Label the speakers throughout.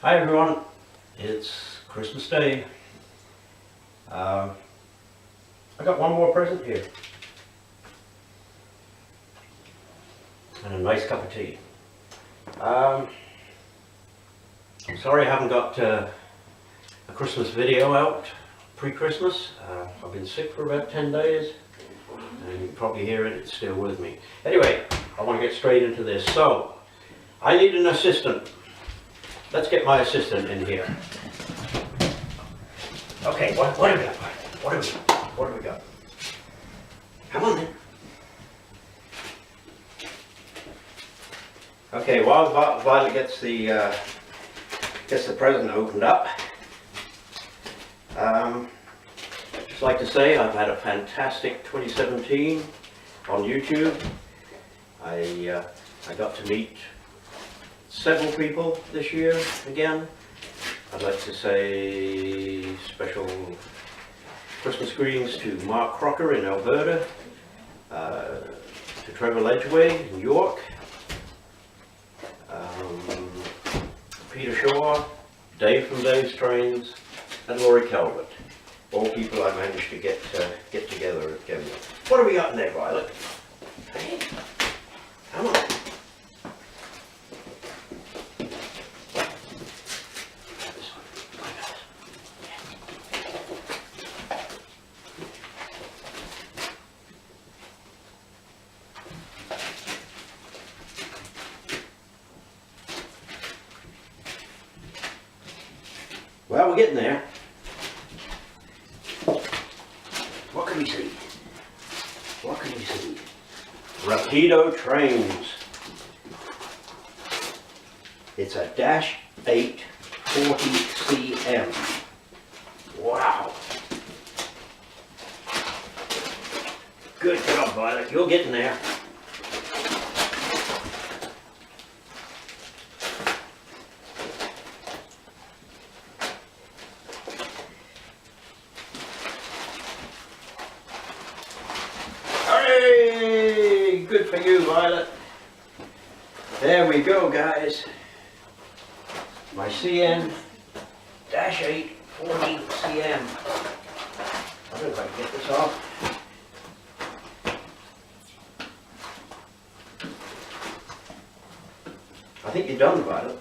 Speaker 1: Hi everyone, it's Christmas Day. I got one more present here and a nice cup of tea. I'm sorry I haven't got a Christmas video out pre-Christmas. I've been sick for about 10 days and you can probably hear it, it's still with me. Anyway, I want to get straight into this. So, I need an assistant. Let's get my assistant in here. Okay, what do we got? What do we got? Come on then. Okay, while Violet gets the present opened up, just like to say I've had a fantastic 2017 on YouTube. I got to meet several people this year again. I'd like to say special Christmas greetings to Mark Crocker in Alberta, to Trevor Ledgway in York, Peter Shaw, Dave from Dave's Trains, and Laurie Calvert. All people I managed to get together again. What have we got in there, Violet? Hey, come on. Well, we're getting there. What can we see? What can we see? Rapido trains. It's a -8 40 cm. Wow. Good job, Violet. You're getting there. Hooray! Good for you, Violet. There we go, guys. My CN -8 40 cm. I don't know if I can get this off. I think you're done, Violet.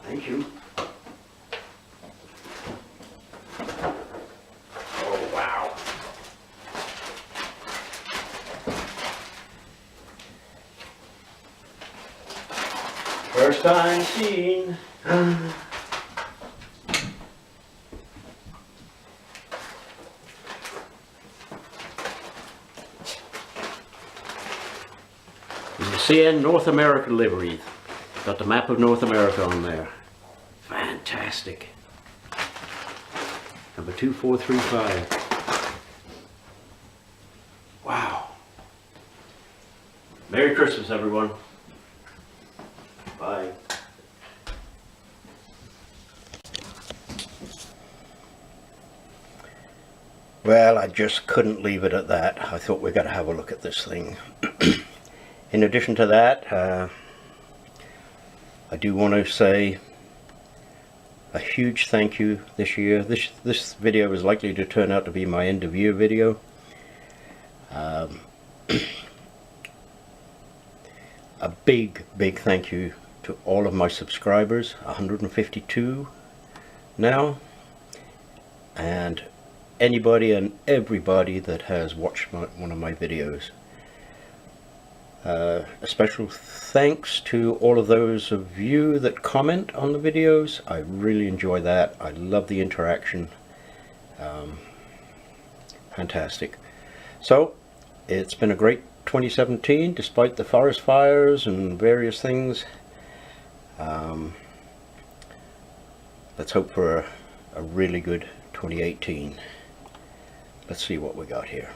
Speaker 1: Thank you. Oh, wow. First time seen. The CN North America livery. Got the map of North America on there. Fantastic. Number 2435. Wow. Merry Christmas, everyone. Bye. Well, I just couldn't leave it at that. I thought we'd got to have a look at this thing. In addition to that, I do want to say a huge thank you this year. This video is likely to turn out to be my end of year video. A big thank you to all of my subscribers, 152 now, and anybody and everybody that has watched one of my videos. A special thanks to all of those of you that comment on the videos. I really enjoy that. I love the interaction. Fantastic. So it's been a great 2017 despite the forest fires and various things. Let's hope for a really good 2018. Let's see what we got here.